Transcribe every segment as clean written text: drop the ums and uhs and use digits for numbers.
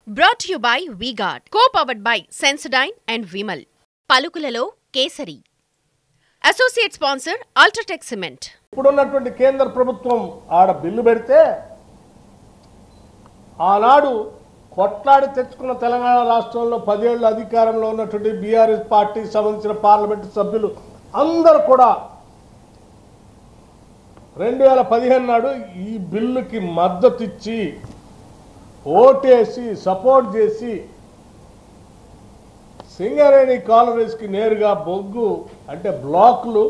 Brought to you by V-Guard, co-powered by Sensodyne and Vimal. పలుకులలో kesari. Associate sponsor Ultratech Cement. ఇప్పుడున్నటువంటి కేంద్ర ప్రభుత్వం ఆడ bill పెడితే ఆనాడు కొట్లాడి తెచ్చుకున్న తెలంగాణ రాష్ట్రంలో 10 ఏళ్ల అధికారంలో ఉన్నటువంటి బీఆర్ఎస్ పార్టీకి సంబంధించిన పార్లమెంటు సభ్యులు అందరూ కూడా 2015 నాడు ఈ బిల్లుకి మద్దతు ఇచ్చి ఓటేసి సపోర్ట్ చేసి సింగరేణి కాలనీస్కి నేరుగా బొగ్గు అంటే బ్లాక్లు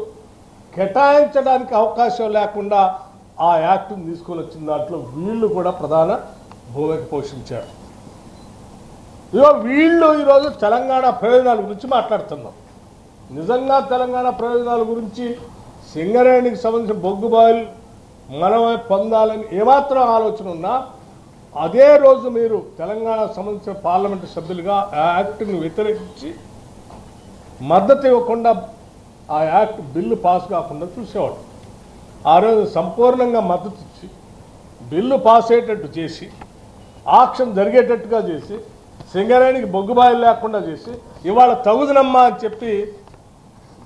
కేటాయించడానికి అవకాశం లేకుండా ఆ యాక్ట్ని తీసుకొని వచ్చిన దాంట్లో వీళ్ళు కూడా ప్రధాన భూమిక పోషించారు. వీళ్ళు ఈరోజు తెలంగాణ ప్రయోజనాల గురించి మాట్లాడుతున్నాం. నిజంగా తెలంగాణ ప్రయోజనాల గురించి సింగరేణికి సంబంధించిన బొగ్గు బాయిల్ మనమే పొందాలని ఏమాత్రం ఆలోచన ఉన్నా అదే రోజు మీరు తెలంగాణకు సంబంధించిన పార్లమెంటు సభ్యులుగా ఆ యాక్ట్ని వ్యతిరేకించి మద్దతు ఇవ్వకుండా ఆ యాక్ట్ బిల్లు పాస్ కాకుండా చూసేవాడు. ఆ రోజు సంపూర్ణంగా మద్దతు ఇచ్చి బిల్లు పాస్ అయ్యేటట్టు చేసి ఆక్షన్ జరిగేటట్టుగా చేసి సింగరేణికి బొగ్గుబాయిలు లేకుండా చేసి ఇవాళ తగుదనమ్మా అని చెప్పి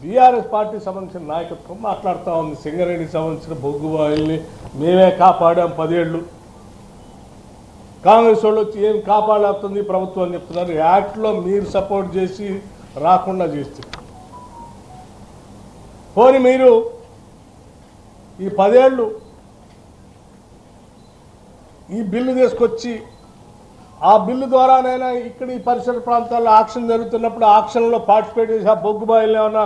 బీఆర్ఎస్ పార్టీకి సంబంధించిన నాయకత్వం మాట్లాడుతూ ఉంది. సింగరేణికి సంబంధించిన బొగ్గుబాయిల్ని మేమే కాపాడాం 10 ఏళ్ళు, కాంగ్రెస్ వాళ్ళు వచ్చి ఏం కాపాడలేస్తుంది ప్రభుత్వం అని చెప్తున్నారు. యాక్ట్లో మీరు సపోర్ట్ చేసి రాకుండా చేస్తే పోనీ మీరు ఈ 10 ఏళ్ళు ఈ బిల్లు తీసుకొచ్చి ఆ బిల్లు ద్వారానైనా ఇక్కడ ఈ పరిసర ప్రాంతాల్లో ఆక్షన్ జరుగుతున్నప్పుడు ఆక్షన్లో పార్టిసిపేట్ చేసి ఆ బొగ్గు బాయిలు ఏమన్నా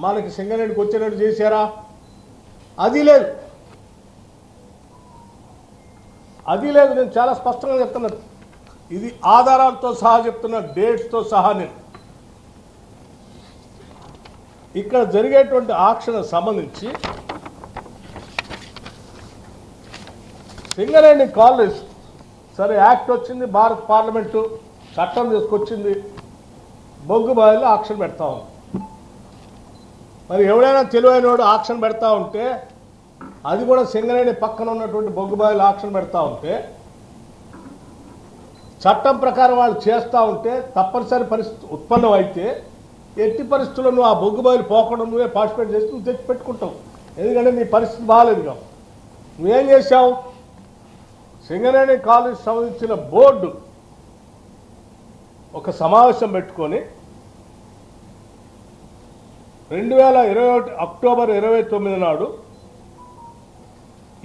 మనకి సింగరేణికి వచ్చేటట్టు చేశారా? అది లేదు, అది లేదు. నేను చాలా స్పష్టంగా చెప్తున్నా, ఇది ఆధారాలతో సహా చెప్తున్నా, డేట్స్తో సహా. నేను ఇక్కడ జరిగేటువంటి ఆక్షన్ సంబంధించి సింగరేణి కాలనీస్ సరే యాక్ట్ వచ్చింది, భారత పార్లమెంటు చట్టం తీసుకొచ్చింది, బొగ్గు బాయిలు ఆక్షన్ పెడతా ఉంది. మరి ఎవడైనా తెలివైనవాడు ఆక్షన్ పెడతా ఉంటే అది కూడా సింగరేణి పక్కన ఉన్నటువంటి బొగ్గు బాయిలు ఆక్షన్ పెడతా ఉంటే చట్టం ప్రకారం వాళ్ళు చేస్తూ ఉంటే తప్పనిసరి పరిస్థితి ఉత్పన్నం అయితే ఎట్టి పరిస్థితుల్లో నువ్వు ఆ బొగ్గు బాయిలు పోకుండా నువ్వే పార్టిసిపేట్ చేసి నువ్వు తెచ్చి పెట్టుకుంటావు. ఎందుకంటే నీ పరిస్థితి బాగాలేదుగా. నువ్వేం చేశావు? సింగరేణి కాలేజ్ సంబంధించిన బోర్డు ఒక సమావేశం పెట్టుకొని 2021 అక్టోబర్ 29 నాడు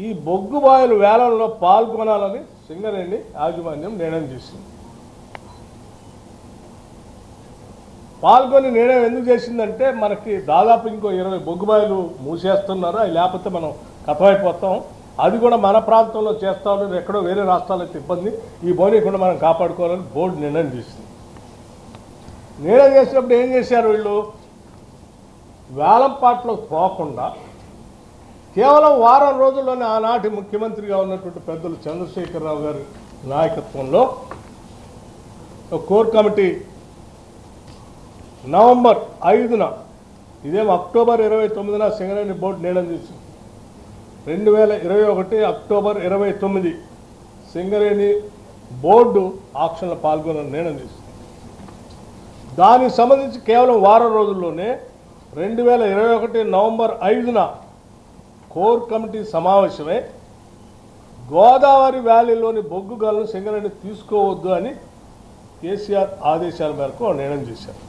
ఈ బొగ్గు బాయిలు వేలంలో పాల్గొనాలని సింగరేణి యాజమాన్యం నిర్ణయం చేసింది. పాల్గొని నిర్ణయం ఎందుకు చేసిందంటే మనకి దాదాపు ఇంకో 20 బొగ్గు బాయిలు మూసేస్తున్నారు, అవి లేకపోతే మనం కథమైపోతాం, అది కూడా మన ప్రాంతంలో చేస్తామని ఎక్కడో వేరే రాష్ట్రాలైతే ఇబ్బంది, ఈ బోనీకుండా మనం కాపాడుకోవాలని బోర్డు నిర్ణయం చేసింది. నిర్ణయం చేసినప్పుడు ఏం చేశారు వీళ్ళు? వేలంపాట్లోకి పోకుండా కేవలం వారం రోజుల్లోనే ఆనాటి ముఖ్యమంత్రిగా ఉన్నటువంటి పెద్దలు చంద్రశేఖరరావు గారి నాయకత్వంలో ఒక కోర్ కమిటీ నవంబర్ 5న, ఇదేమో అక్టోబర్ 29న సింగరేణి బోర్డు నిర్ణయం చేసింది. 2021 అక్టోబర్ 29 సింగరేణి బోర్డు ఆక్షన్లో పాల్గొన నిర్ణయం చేసింది. దానికి సంబంధించి కేవలం వారం రోజుల్లోనే 2021 నవంబర్ 5న కోర్ కమిటీ సమావేశమై గోదావరి వ్యాలీలోని బొగ్గు గనులను సింగరేణి తీసుకోవద్దు అని కేసీఆర్ ఆదేశాల మేరకు నిర్ణయం చేశారు.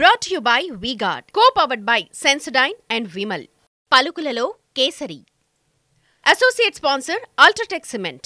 Brought to you by V-Guard, co-powered by Sensodyne and Vimal. పలుకులలో kesari. Associate sponsor Ultratech Cement.